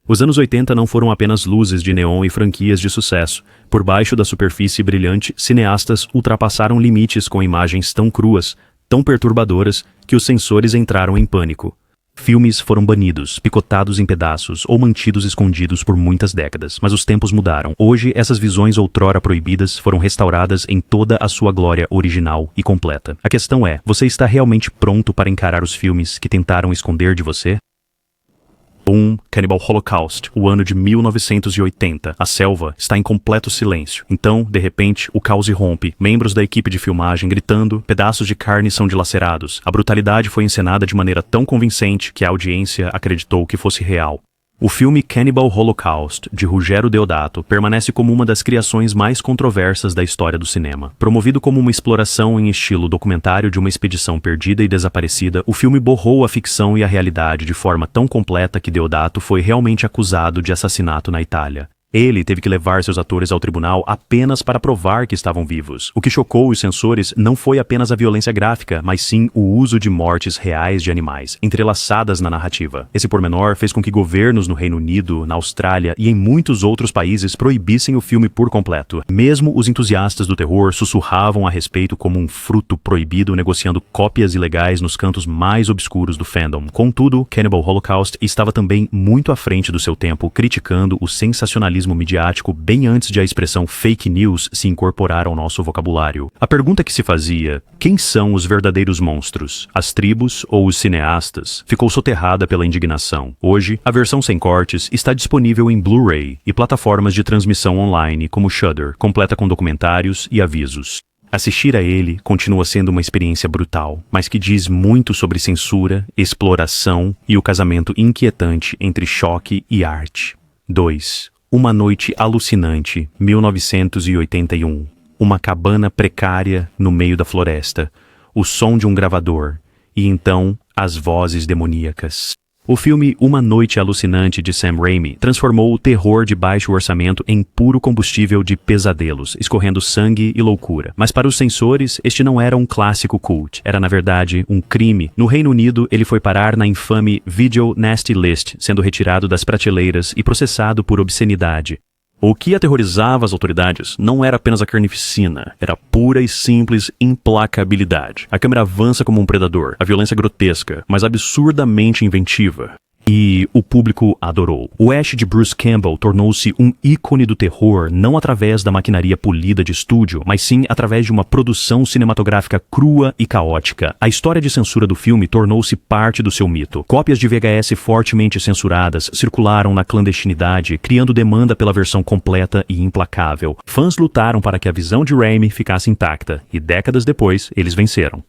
Os anos 80 não foram apenas luzes de neon e franquias de sucesso. Por baixo da superfície brilhante, cineastas ultrapassaram limites com imagens tão cruas, tão perturbadoras, que os sensores entraram em pânico. Filmes foram banidos, picotados em pedaços ou mantidos escondidos por muitas décadas, mas os tempos mudaram. Hoje, essas visões outrora proibidas foram restauradas em toda a sua glória original e completa. A questão é, você está realmente pronto para encarar os filmes que tentaram esconder de você? Boom, Cannibal Holocaust, o ano de 1980. A selva está em completo silêncio. Então, de repente, o caos irrompe. Membros da equipe de filmagem gritando, pedaços de carne são dilacerados. A brutalidade foi encenada de maneira tão convincente que a audiência acreditou que fosse real. O filme Cannibal Holocaust, de Ruggero Deodato, permanece como uma das criações mais controversas da história do cinema. Promovido como uma exploração em estilo documentário de uma expedição perdida e desaparecida, o filme borrou a ficção e a realidade de forma tão completa que Deodato foi realmente acusado de assassinato na Itália. Ele teve que levar seus atores ao tribunal apenas para provar que estavam vivos. O que chocou os censores não foi apenas a violência gráfica, mas sim o uso de mortes reais de animais, entrelaçadas na narrativa. Esse pormenor fez com que governos no Reino Unido, na Austrália e em muitos outros países proibissem o filme por completo. Mesmo os entusiastas do terror sussurravam a respeito como um fruto proibido, negociando cópias ilegais nos cantos mais obscuros do fandom. Contudo, Cannibal Holocaust estava também muito à frente do seu tempo, criticando o sensacionalismo midiático bem antes de a expressão fake news se incorporar ao nosso vocabulário. A pergunta que se fazia, quem são os verdadeiros monstros? As tribos ou os cineastas? Ficou soterrada pela indignação. Hoje, a versão sem cortes está disponível em Blu-ray e plataformas de transmissão online como Shudder, completa com documentários e avisos. Assistir a ele continua sendo uma experiência brutal, mas que diz muito sobre censura, exploração e o casamento inquietante entre choque e arte. 2. Uma Noite Alucinante, 1981. Uma cabana precária no meio da floresta, o som de um gravador, e então as vozes demoníacas. O filme Uma Noite Alucinante de Sam Raimi transformou o terror de baixo orçamento em puro combustível de pesadelos, escorrendo sangue e loucura. Mas para os censores, este não era um clássico cult, era na verdade um crime. No Reino Unido, ele foi parar na infame Video Nasty List, sendo retirado das prateleiras e processado por obscenidade. O que aterrorizava as autoridades não era apenas a carnificina, era pura e simples implacabilidade. A câmera avança como um predador, a violência grotesca, mas absurdamente inventiva. E o público adorou. O Ash de Bruce Campbell tornou-se um ícone do terror não através da maquinaria polida de estúdio, mas sim através de uma produção cinematográfica crua e caótica. A história de censura do filme tornou-se parte do seu mito. Cópias de VHS fortemente censuradas circularam na clandestinidade, criando demanda pela versão completa e implacável. Fãs lutaram para que a visão de Raimi ficasse intacta, e décadas depois, eles venceram.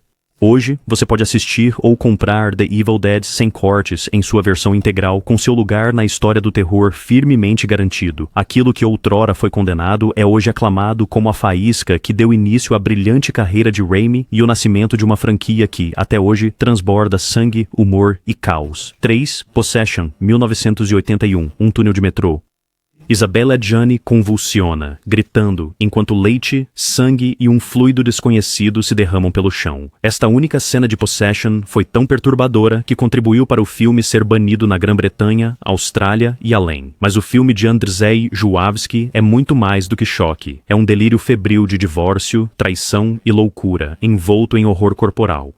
Hoje, você pode assistir ou comprar The Evil Dead sem cortes em sua versão integral, com seu lugar na história do terror firmemente garantido. Aquilo que outrora foi condenado é hoje aclamado como a faísca que deu início à brilhante carreira de Raimi e o nascimento de uma franquia que, até hoje, transborda sangue, humor e caos. 3. Possession, 1981, um túnel de metrô. Isabella Gianni convulsiona, gritando, enquanto leite, sangue e um fluido desconhecido se derramam pelo chão. Esta única cena de Possession foi tão perturbadora que contribuiu para o filme ser banido na Grã-Bretanha, Austrália e além. Mas o filme de Andrzej Żuławski é muito mais do que choque. É um delírio febril de divórcio, traição e loucura, envolto em horror corporal.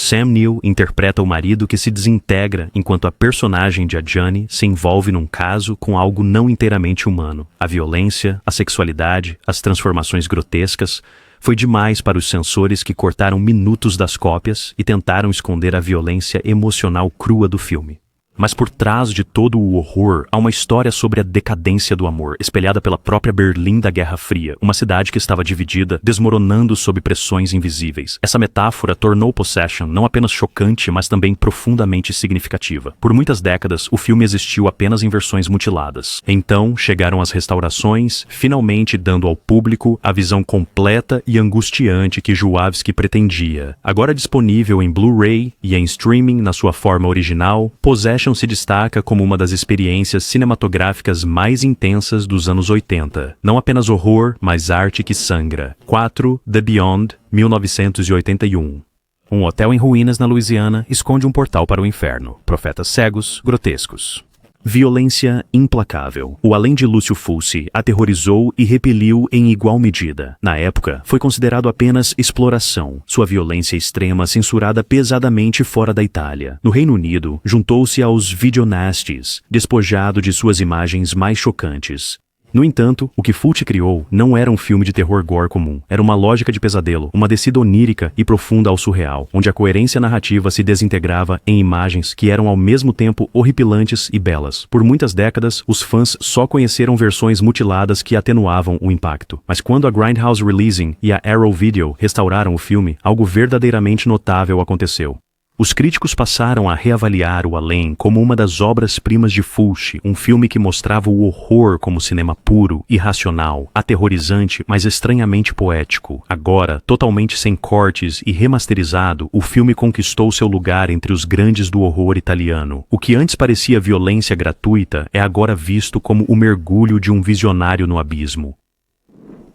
Sam Neill interpreta o marido que se desintegra enquanto a personagem de Adjani se envolve num caso com algo não inteiramente humano. A violência, a sexualidade, as transformações grotescas foi demais para os censores que cortaram minutos das cópias e tentaram esconder a violência emocional crua do filme. Mas por trás de todo o horror, há uma história sobre a decadência do amor, espelhada pela própria Berlim da Guerra Fria, uma cidade que estava dividida, desmoronando sob pressões invisíveis. Essa metáfora tornou Possession não apenas chocante, mas também profundamente significativa. Por muitas décadas, o filme existiu apenas em versões mutiladas. Então, chegaram as restaurações, finalmente dando ao público a visão completa e angustiante que Żuławski pretendia. Agora disponível em Blu-ray e em streaming na sua forma original, Possession se destaca como uma das experiências cinematográficas mais intensas dos anos 80. Não apenas horror, mas arte que sangra. 4. The Beyond, 1981. Um hotel em ruínas na Louisiana esconde um portal para o inferno. Profetas cegos, grotescos. Violência implacável. O Além de Lúcio Fulci aterrorizou e repeliu em igual medida. Na época, foi considerado apenas exploração. Sua violência extrema censurada pesadamente fora da Itália. No Reino Unido, juntou-se aos videonasties, despojado de suas imagens mais chocantes. No entanto, o que Fulci criou não era um filme de terror gore comum. Era uma lógica de pesadelo, uma descida onírica e profunda ao surreal, onde a coerência narrativa se desintegrava em imagens que eram ao mesmo tempo horripilantes e belas. Por muitas décadas, os fãs só conheceram versões mutiladas que atenuavam o impacto. Mas quando a Grindhouse Releasing e a Arrow Video restauraram o filme, algo verdadeiramente notável aconteceu. Os críticos passaram a reavaliar O Além como uma das obras-primas de Fulci, um filme que mostrava o horror como cinema puro, irracional, aterrorizante, mas estranhamente poético. Agora, totalmente sem cortes e remasterizado, o filme conquistou seu lugar entre os grandes do horror italiano. O que antes parecia violência gratuita é agora visto como o mergulho de um visionário no abismo.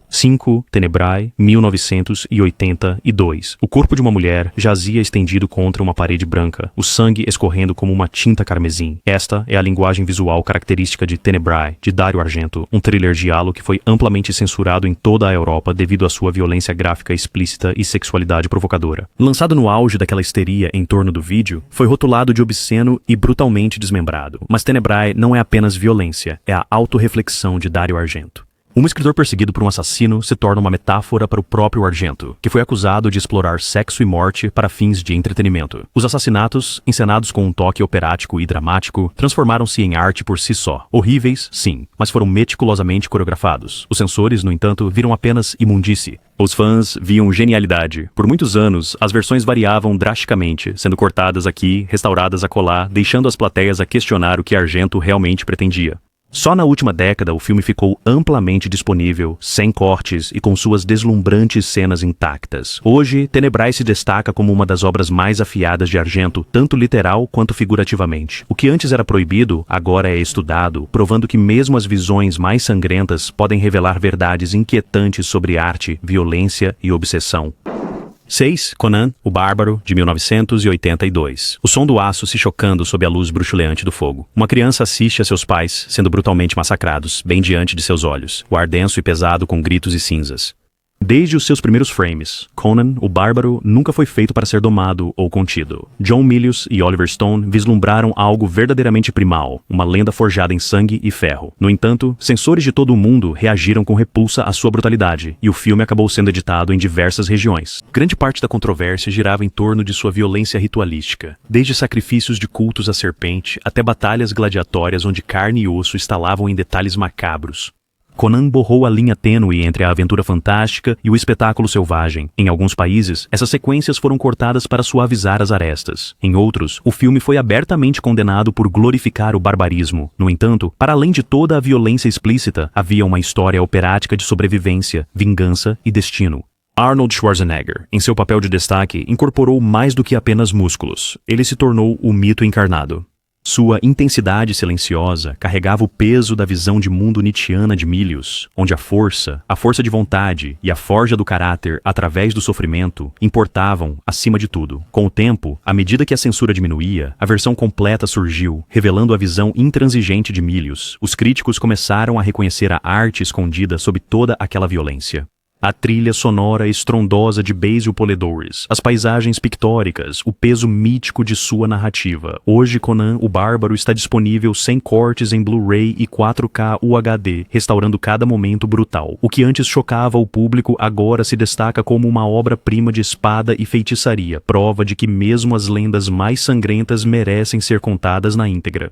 5. Tenebrae, 1982. O corpo de uma mulher jazia estendido contra uma parede branca, o sangue escorrendo como uma tinta carmesim. Esta é a linguagem visual característica de Tenebrae, de Dario Argento, um thriller giallo que foi amplamente censurado em toda a Europa devido à sua violência gráfica explícita e sexualidade provocadora. Lançado no auge daquela histeria em torno do vídeo, foi rotulado de obsceno e brutalmente desmembrado. Mas Tenebrae não é apenas violência, é a autorreflexão de Dario Argento. Um escritor perseguido por um assassino se torna uma metáfora para o próprio Argento, que foi acusado de explorar sexo e morte para fins de entretenimento. Os assassinatos, encenados com um toque operático e dramático, transformaram-se em arte por si só. Horríveis, sim, mas foram meticulosamente coreografados. Os censores, no entanto, viram apenas imundície. Os fãs viam genialidade. Por muitos anos, as versões variavam drasticamente, sendo cortadas aqui, restauradas acolá, deixando as plateias a questionar o que Argento realmente pretendia. Só na última década o filme ficou amplamente disponível, sem cortes e com suas deslumbrantes cenas intactas. Hoje, Tenebrae se destaca como uma das obras mais afiadas de Argento, tanto literal quanto figurativamente. O que antes era proibido, agora é estudado, provando que mesmo as visões mais sangrentas podem revelar verdades inquietantes sobre arte, violência e obsessão. 6. Conan, o Bárbaro, de 1982. O som do aço se chocando sob a luz bruxuleante do fogo. Uma criança assiste a seus pais sendo brutalmente massacrados, bem diante de seus olhos. O ar denso e pesado com gritos e cinzas. Desde os seus primeiros frames, Conan, o Bárbaro, nunca foi feito para ser domado ou contido. John Milius e Oliver Stone vislumbraram algo verdadeiramente primal, uma lenda forjada em sangue e ferro. No entanto, censores de todo o mundo reagiram com repulsa à sua brutalidade, e o filme acabou sendo editado em diversas regiões. Grande parte da controvérsia girava em torno de sua violência ritualística, desde sacrifícios de cultos à serpente até batalhas gladiatórias onde carne e osso estalavam em detalhes macabros. Conan borrou a linha tênue entre a aventura fantástica e o espetáculo selvagem. Em alguns países, essas sequências foram cortadas para suavizar as arestas. Em outros, o filme foi abertamente condenado por glorificar o barbarismo. No entanto, para além de toda a violência explícita, havia uma história operática de sobrevivência, vingança e destino. Arnold Schwarzenegger, em seu papel de destaque, incorporou mais do que apenas músculos. Ele se tornou o mito encarnado. Sua intensidade silenciosa carregava o peso da visão de mundo nietzschiana de Milius, onde a força de vontade e a forja do caráter através do sofrimento importavam acima de tudo. Com o tempo, à medida que a censura diminuía, a versão completa surgiu, revelando a visão intransigente de Milius. Os críticos começaram a reconhecer a arte escondida sob toda aquela violência. A trilha sonora estrondosa de Basil Poledouris, as paisagens pictóricas, o peso mítico de sua narrativa. Hoje, Conan, o Bárbaro, está disponível sem cortes em Blu-ray e 4K UHD, restaurando cada momento brutal. O que antes chocava o público agora se destaca como uma obra-prima de espada e feitiçaria, prova de que mesmo as lendas mais sangrentas merecem ser contadas na íntegra.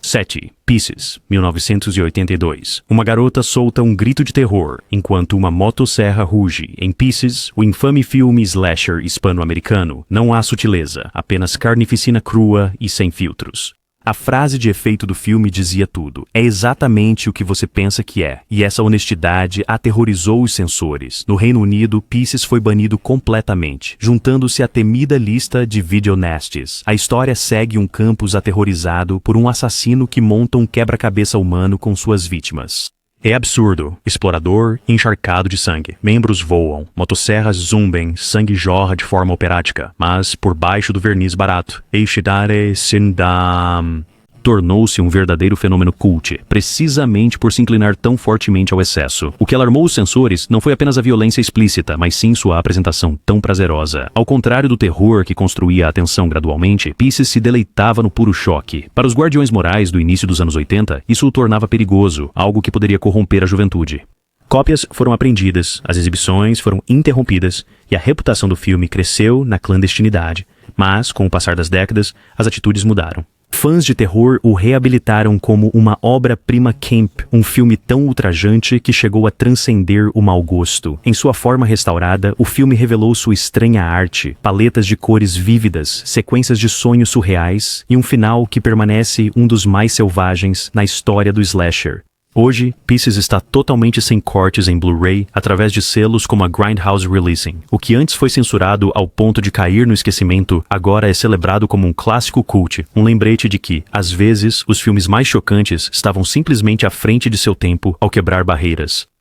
7. Pieces, 1982. Uma garota solta um grito de terror enquanto uma motosserra ruge. Em Pieces, o infame filme slasher hispano-americano, não há sutileza, apenas carnificina crua e sem filtros. A frase de efeito do filme dizia tudo. É exatamente o que você pensa que é. E essa honestidade aterrorizou os censores. No Reino Unido, Pieces foi banido completamente, juntando-se à temida lista de videonasties. A história segue um campus aterrorizado por um assassino que monta um quebra-cabeça humano com suas vítimas. É absurdo, explorador e encharcado de sangue. Membros voam, motosserras zumbem, sangue jorra de forma operática, mas por baixo do verniz barato. Eishidare Sindam. tornou-se um verdadeiro fenômeno cult, precisamente por se inclinar tão fortemente ao excesso. O que alarmou os censores não foi apenas a violência explícita, mas sim sua apresentação tão prazerosa. Ao contrário do terror que construía a atenção gradualmente, Pieces se deleitava no puro choque. Para os guardiões morais do início dos anos 80, isso o tornava perigoso, algo que poderia corromper a juventude. Cópias foram apreendidas, as exibições foram interrompidas e a reputação do filme cresceu na clandestinidade. Mas, com o passar das décadas, as atitudes mudaram. Fãs de terror o reabilitaram como uma obra-prima camp, um filme tão ultrajante que chegou a transcender o mau gosto. Em sua forma restaurada, o filme revelou sua estranha arte, paletas de cores vívidas, sequências de sonhos surreais e um final que permanece um dos mais selvagens na história do slasher. Hoje, Pieces está totalmente sem cortes em Blu-ray através de selos como a Grindhouse Releasing. O que antes foi censurado ao ponto de cair no esquecimento, agora é celebrado como um clássico cult, um lembrete de que, às vezes, os filmes mais chocantes estavam simplesmente à frente de seu tempo ao quebrar barreiras.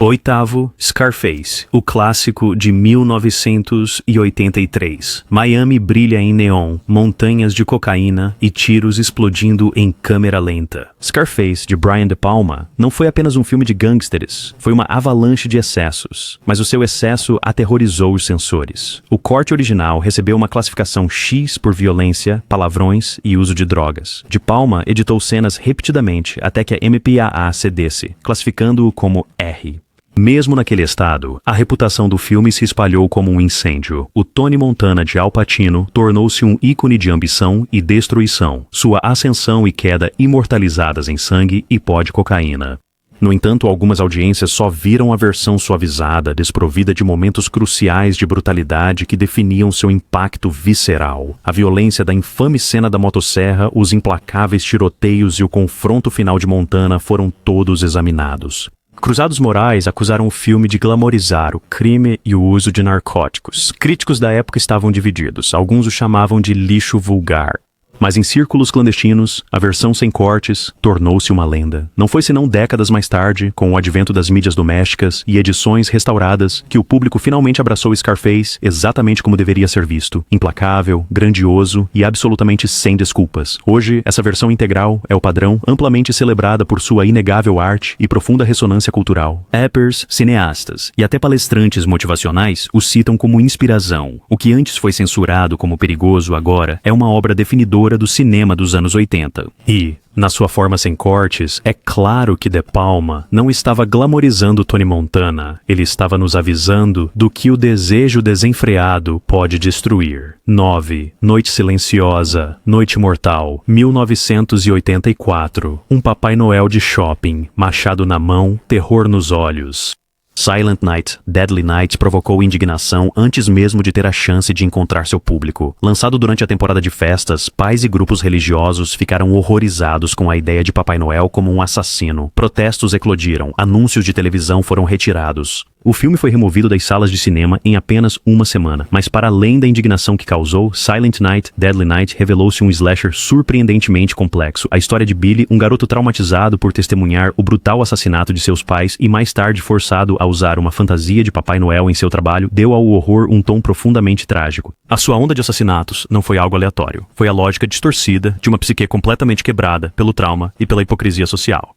Oitavo, Scarface, o clássico de 1983. Miami brilha em neon, montanhas de cocaína e tiros explodindo em câmera lenta. Scarface, de Brian De Palma, não foi apenas um filme de gangsters, foi uma avalanche de excessos. Mas o seu excesso aterrorizou os censores. O corte original recebeu uma classificação X por violência, palavrões e uso de drogas. De Palma editou cenas repetidamente até que a MPAA cedesse, classificando-o como R. Mesmo naquele estado, a reputação do filme se espalhou como um incêndio. O Tony Montana de Al Pacino tornou-se um ícone de ambição e destruição, sua ascensão e queda imortalizadas em sangue e pó de cocaína. No entanto, algumas audiências só viram a versão suavizada, desprovida de momentos cruciais de brutalidade que definiam seu impacto visceral. A violência da infame cena da motosserra, os implacáveis tiroteios e o confronto final de Montana foram todos examinados. Cruzados morais acusaram o filme de glamorizar o crime e o uso de narcóticos. Críticos da época estavam divididos. Alguns o chamavam de lixo vulgar. Mas em círculos clandestinos, a versão sem cortes tornou-se uma lenda. Não foi senão décadas mais tarde, com o advento das mídias domésticas e edições restauradas, que o público finalmente abraçou Scarface exatamente como deveria ser visto. Implacável, grandioso e absolutamente sem desculpas. Hoje, essa versão integral é o padrão, amplamente celebrada por sua inegável arte e profunda ressonância cultural. Rappers, cineastas e até palestrantes motivacionais o citam como inspiração. O que antes foi censurado como perigoso agora é uma obra definidora do cinema dos anos 80. E, na sua forma sem cortes, é claro que De Palma não estava glamorizando Tony Montana, ele estava nos avisando do que o desejo desenfreado pode destruir. 9. Noite Silenciosa, Noite Mortal, 1984. Um Papai Noel de shopping, machado na mão, terror nos olhos. Silent Night, Deadly Night provocou indignação antes mesmo de ter a chance de encontrar seu público. Lançado durante a temporada de festas, pais e grupos religiosos ficaram horrorizados com a ideia de Papai Noel como um assassino. Protestos eclodiram, anúncios de televisão foram retirados. O filme foi removido das salas de cinema em apenas uma semana, mas para além da indignação que causou, Silent Night, Deadly Night revelou-se um slasher surpreendentemente complexo. A história de Billy, um garoto traumatizado por testemunhar o brutal assassinato de seus pais e mais tarde forçado a usar uma fantasia de Papai Noel em seu trabalho, deu ao horror um tom profundamente trágico. A sua onda de assassinatos não foi algo aleatório, foi a lógica distorcida de uma psique completamente quebrada pelo trauma e pela hipocrisia social.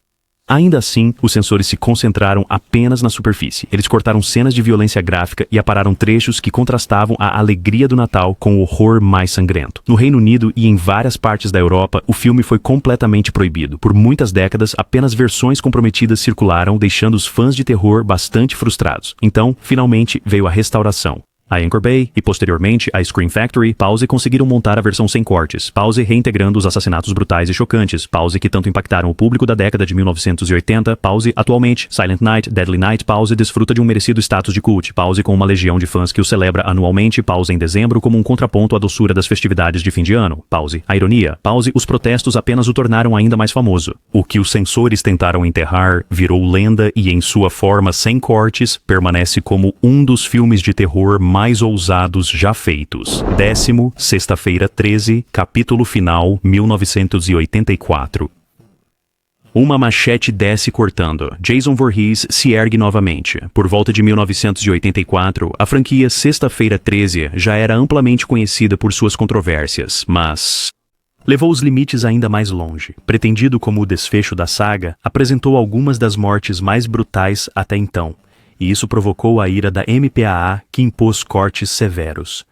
Ainda assim, os censores se concentraram apenas na superfície. Eles cortaram cenas de violência gráfica e apararam trechos que contrastavam a alegria do Natal com o horror mais sangrento. No Reino Unido e em várias partes da Europa, o filme foi completamente proibido. Por muitas décadas, apenas versões comprometidas circularam, deixando os fãs de terror bastante frustrados. Então, finalmente, veio a restauração. A Anchor Bay e, posteriormente, a Scream Factory, Pause conseguiram montar a versão sem cortes, Pause reintegrando os assassinatos brutais e chocantes, Pause que tanto impactaram o público da década de 1980, Pause atualmente, Silent Night, Deadly Night, Pause desfruta de um merecido status de cult, Pause com uma legião de fãs que o celebra anualmente, Pause em dezembro como um contraponto à doçura das festividades de fim de ano, Pause, a ironia, Pause, os protestos apenas o tornaram ainda mais famoso. O que os censores tentaram enterrar virou lenda e em sua forma sem cortes, permanece como um dos filmes de terror mais ousados já feitos. 10º, Sexta-feira 13, capítulo final, 1984. Uma machete desce cortando. Jason Voorhees se ergue novamente. Por volta de 1984, a franquia Sexta-feira 13 já era amplamente conhecida por suas controvérsias, mas Levou os limites ainda mais longe. Pretendido como o desfecho da saga, apresentou algumas das mortes mais brutais até então, e isso provocou a ira da MPAA, que impôs cortes severos.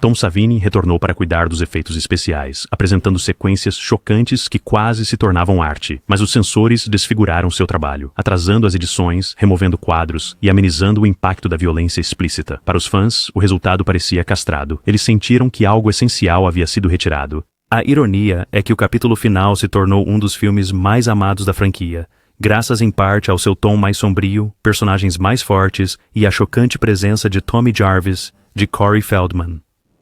Tom Savini retornou para cuidar dos efeitos especiais, apresentando sequências chocantes que quase se tornavam arte, mas os censores desfiguraram seu trabalho, atrasando as edições, removendo quadros e amenizando o impacto da violência explícita. Para os fãs, o resultado parecia castrado. Eles sentiram que algo essencial havia sido retirado. A ironia é que o capítulo final se tornou um dos filmes mais amados da franquia, graças em parte ao seu tom mais sombrio, personagens mais fortes e à chocante presença de Tommy Jarvis, de Corey Feldman.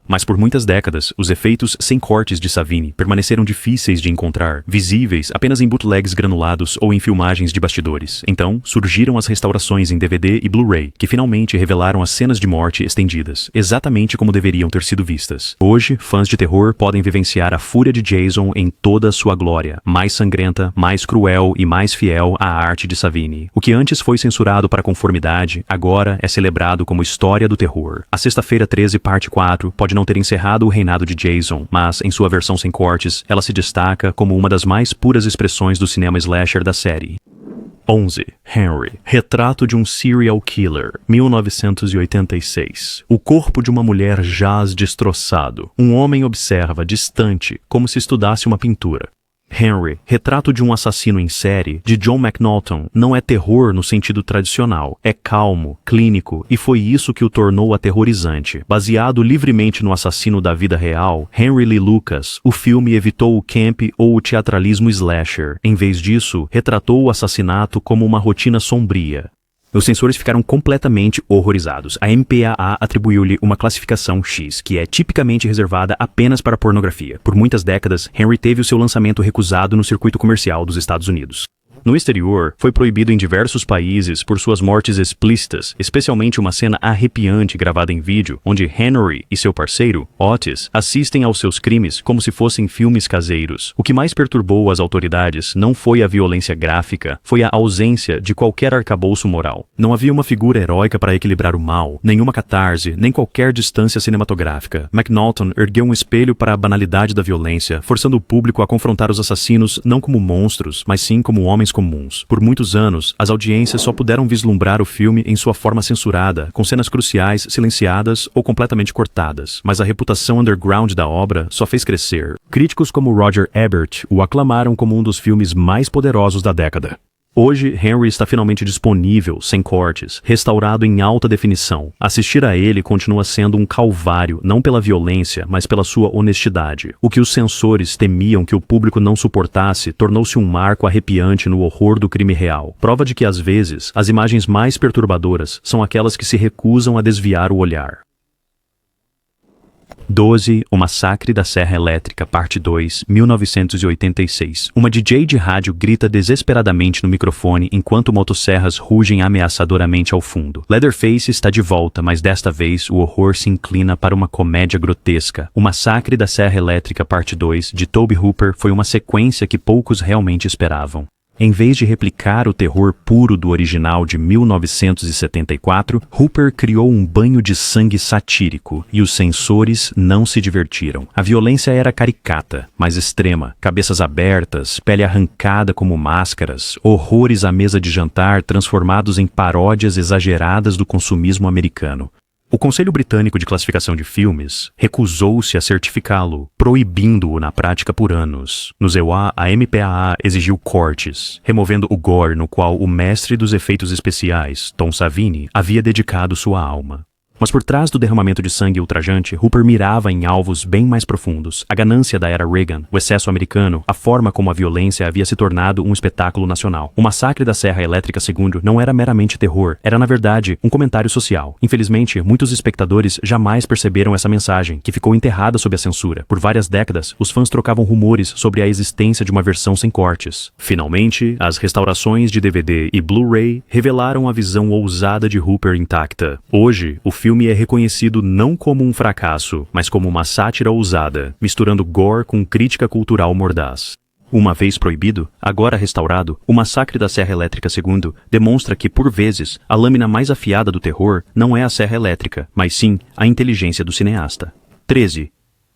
Mas por muitas décadas, os efeitos sem cortes de Savini permaneceram difíceis de encontrar, visíveis apenas em bootlegs granulados ou em filmagens de bastidores. Então, surgiram as restaurações em DVD e Blu-ray, que finalmente revelaram as cenas de morte estendidas, exatamente como deveriam ter sido vistas. Hoje, fãs de terror podem vivenciar a fúria de Jason em toda a sua glória, mais sangrenta, mais cruel e mais fiel à arte de Savini. O que antes foi censurado para conformidade, agora é celebrado como história do terror. A Sexta-feira 13, parte 4, pode não ter encerrado o reinado de Jason, mas, em sua versão sem cortes, ela se destaca como uma das mais puras expressões do cinema slasher da série. 11. Henry. Retrato de um serial killer. 1986. O corpo de uma mulher jaz destroçado. Um homem observa, distante, como se estudasse uma pintura. Henry, retrato de um assassino em série, de John McNaughton, não é terror no sentido tradicional. É calmo, clínico, e foi isso que o tornou aterrorizante. Baseado livremente no assassino da vida real, Henry Lee Lucas, o filme evitou o camp ou o teatralismo slasher. Em vez disso, retratou o assassinato como uma rotina sombria. Os censores ficaram completamente horrorizados. A MPAA atribuiu-lhe uma classificação X, que é tipicamente reservada apenas para pornografia. Por muitas décadas, Henry teve o seu lançamento recusado no circuito comercial dos Estados Unidos. No exterior, foi proibido em diversos países por suas mortes explícitas, especialmente uma cena arrepiante gravada em vídeo, onde Henry e seu parceiro, Otis, assistem aos seus crimes como se fossem filmes caseiros. O que mais perturbou as autoridades não foi a violência gráfica, foi a ausência de qualquer arcabouço moral. Não havia uma figura heróica para equilibrar o mal, nenhuma catarse, nem qualquer distância cinematográfica. McNaughton ergueu um espelho para a banalidade da violência, forçando o público a confrontar os assassinos não como monstros, mas sim como homens comuns. Por muitos anos, as audiências só puderam vislumbrar o filme em sua forma censurada, com cenas cruciais silenciadas ou completamente cortadas, mas a reputação underground da obra só fez crescer. Críticos como Roger Ebert o aclamaram como um dos filmes mais poderosos da década. Hoje, Henry está finalmente disponível, sem cortes, restaurado em alta definição. Assistir a ele continua sendo um calvário, não pela violência, mas pela sua honestidade. O que os censores temiam que o público não suportasse tornou-se um marco arrepiante no horror do crime real. Prova de que, às vezes, as imagens mais perturbadoras são aquelas que se recusam a desviar o olhar. 12. O Massacre da Serra Elétrica, parte 2, 1986. Uma DJ de rádio grita desesperadamente no microfone enquanto motosserras rugem ameaçadoramente ao fundo. Leatherface está de volta, mas desta vez o horror se inclina para uma comédia grotesca. O Massacre da Serra Elétrica, parte 2, de Tobe Hooper, foi uma sequência que poucos realmente esperavam. Em vez de replicar o terror puro do original de 1974, Hooper criou um banho de sangue satírico, e os censores não se divertiram. A violência era caricata, mas extrema. Cabeças abertas, pele arrancada como máscaras, horrores à mesa de jantar transformados em paródias exageradas do consumismo americano. O Conselho Britânico de Classificação de Filmes recusou-se a certificá-lo, proibindo-o na prática por anos. No EUA, a MPAA exigiu cortes, removendo o gore no qual o mestre dos efeitos especiais, Tom Savini, havia dedicado sua alma. Mas por trás do derramamento de sangue ultrajante, Hooper mirava em alvos bem mais profundos. A ganância da era Reagan, o excesso americano, a forma como a violência havia se tornado um espetáculo nacional. O Massacre da Serra Elétrica II não era meramente terror, era na verdade um comentário social. Infelizmente, muitos espectadores jamais perceberam essa mensagem, que ficou enterrada sob a censura. Por várias décadas, os fãs trocavam rumores sobre a existência de uma versão sem cortes. Finalmente, as restaurações de DVD e Blu-ray revelaram a visão ousada de Hooper intacta. Hoje, o filme é reconhecido não como um fracasso, mas como uma sátira ousada, misturando gore com crítica cultural mordaz. Uma vez proibido, agora restaurado, o Massacre da Serra Elétrica II demonstra que, por vezes, a lâmina mais afiada do terror não é a serra elétrica, mas sim a inteligência do cineasta. 13.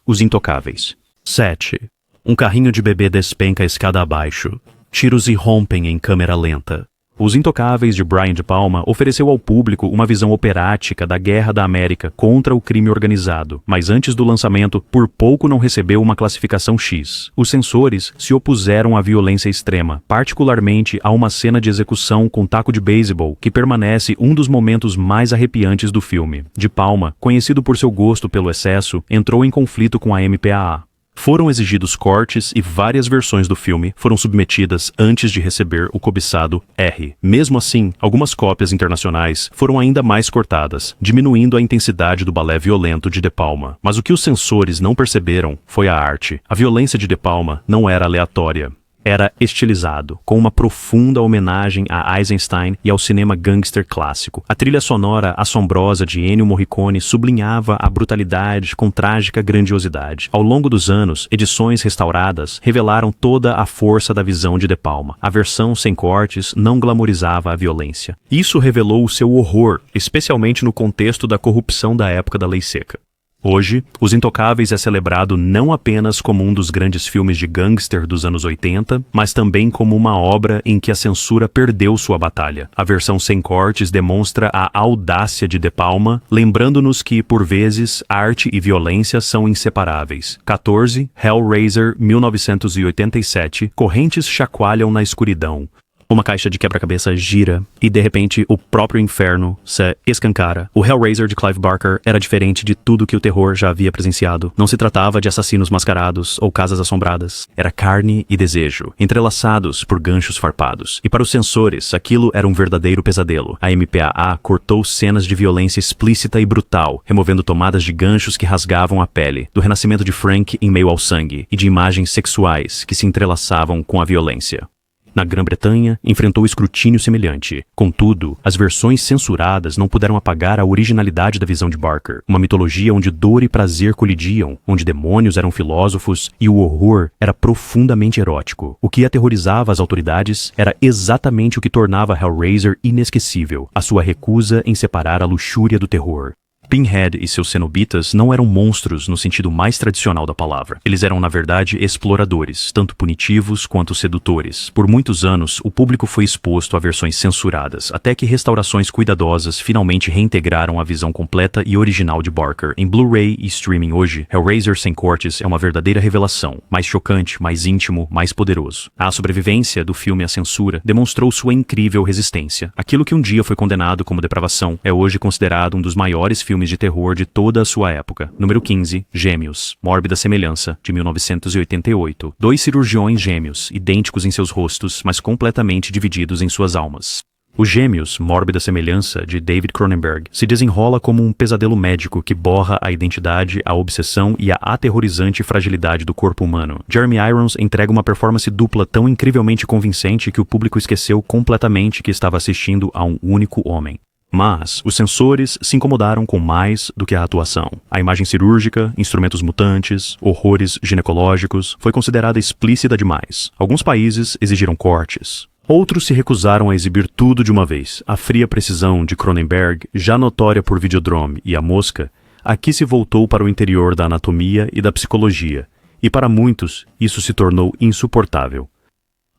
Os Intocáveis. 7. Um carrinho de bebê despenca a escada abaixo. Tiros irrompem em câmera lenta. Os Intocáveis de Brian De Palma ofereceu ao público uma visão operática da Guerra da América contra o crime organizado, mas antes do lançamento, por pouco não recebeu uma classificação X. Os censores se opuseram à violência extrema, particularmente a uma cena de execução com taco de beisebol, que permanece um dos momentos mais arrepiantes do filme. De Palma, conhecido por seu gosto pelo excesso, entrou em conflito com a MPAA. Foram exigidos cortes e várias versões do filme foram submetidas antes de receber o cobiçado R. Mesmo assim, algumas cópias internacionais foram ainda mais cortadas, diminuindo a intensidade do balé violento de De Palma. Mas o que os censores não perceberam foi a arte. A violência de De Palma não era aleatória. Era estilizado, com uma profunda homenagem a Eisenstein e ao cinema gangster clássico. A trilha sonora assombrosa de Ennio Morricone sublinhava a brutalidade com trágica grandiosidade. Ao longo dos anos, edições restauradas revelaram toda a força da visão de De Palma. A versão sem cortes não glamorizava a violência. Isso revelou o seu horror, especialmente no contexto da corrupção da época da Lei Seca. Hoje, Os Intocáveis é celebrado não apenas como um dos grandes filmes de gangster dos anos 80, mas também como uma obra em que a censura perdeu sua batalha. A versão sem cortes demonstra a audácia de De Palma, lembrando-nos que, por vezes, arte e violência são inseparáveis. 14. Hellraiser, 1987. Correntes chacoalham na escuridão. Uma caixa de quebra-cabeça gira e, de repente, o próprio inferno se escancara. O Hellraiser de Clive Barker era diferente de tudo que o terror já havia presenciado. Não se tratava de assassinos mascarados ou casas assombradas. Era carne e desejo, entrelaçados por ganchos farpados. E para os censores, aquilo era um verdadeiro pesadelo. A MPAA cortou cenas de violência explícita e brutal, removendo tomadas de ganchos que rasgavam a pele, do renascimento de Frank em meio ao sangue, e de imagens sexuais que se entrelaçavam com a violência. Na Grã-Bretanha, enfrentou escrutínio semelhante. Contudo, as versões censuradas não puderam apagar a originalidade da visão de Barker. Uma mitologia onde dor e prazer colidiam, onde demônios eram filósofos e o horror era profundamente erótico. O que aterrorizava as autoridades era exatamente o que tornava Hellraiser inesquecível, a sua recusa em separar a luxúria do terror. Pinhead e seus cenobitas não eram monstros no sentido mais tradicional da palavra. Eles eram, na verdade, exploradores, tanto punitivos quanto sedutores. Por muitos anos, o público foi exposto a versões censuradas, até que restaurações cuidadosas finalmente reintegraram a visão completa e original de Barker. Em Blu-ray e streaming hoje, Hellraiser sem cortes é uma verdadeira revelação. Mais chocante, mais íntimo, mais poderoso. A sobrevivência do filme à censura demonstrou sua incrível resistência. Aquilo que um dia foi condenado como depravação é hoje considerado um dos maiores filmes de terror de toda a sua época. Número 15, Gêmeos, Mórbida Semelhança, de 1988. Dois cirurgiões gêmeos, idênticos em seus rostos, mas completamente divididos em suas almas. Os Gêmeos, Mórbida Semelhança, de David Cronenberg, se desenrola como um pesadelo médico que borra a identidade, a obsessão e a aterrorizante fragilidade do corpo humano. Jeremy Irons entrega uma performance dupla tão incrivelmente convincente que o público esqueceu completamente que estava assistindo a um único homem. Mas os censores se incomodaram com mais do que a atuação. A imagem cirúrgica, instrumentos mutantes, horrores ginecológicos foi considerada explícita demais. Alguns países exigiram cortes. Outros se recusaram a exibir tudo de uma vez. A fria precisão de Cronenberg, já notória por Videodrome e A Mosca, aqui se voltou para o interior da anatomia e da psicologia. E para muitos, isso se tornou insuportável.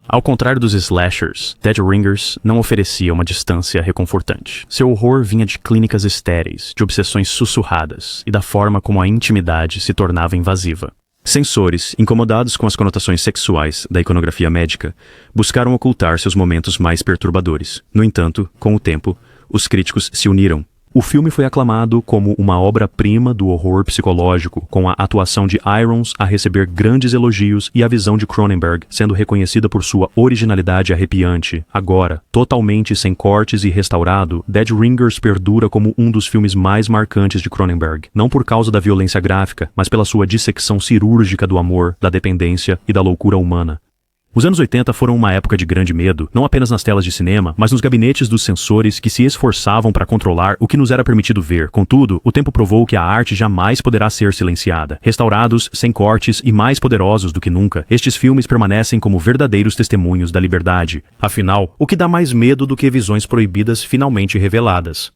Ao contrário dos slashers, Dead Ringers não oferecia uma distância reconfortante. Seu horror vinha de clínicas estéreis, de obsessões sussurradas e da forma como a intimidade se tornava invasiva. Censores, incomodados com as conotações sexuais da iconografia médica, buscaram ocultar seus momentos mais perturbadores. No entanto, com o tempo, os críticos se uniram. O filme foi aclamado como uma obra-prima do horror psicológico, com a atuação de Irons a receber grandes elogios e a visão de Cronenberg sendo reconhecida por sua originalidade arrepiante. Agora, totalmente sem cortes e restaurado, Dead Ringers perdura como um dos filmes mais marcantes de Cronenberg, não por causa da violência gráfica, mas pela sua dissecção cirúrgica do amor, da dependência e da loucura humana. Os anos 80 foram uma época de grande medo, não apenas nas telas de cinema, mas nos gabinetes dos censores que se esforçavam para controlar o que nos era permitido ver. Contudo, o tempo provou que a arte jamais poderá ser silenciada. Restaurados, sem cortes e mais poderosos do que nunca, estes filmes permanecem como verdadeiros testemunhos da liberdade. Afinal, o que dá mais medo do que visões proibidas finalmente reveladas?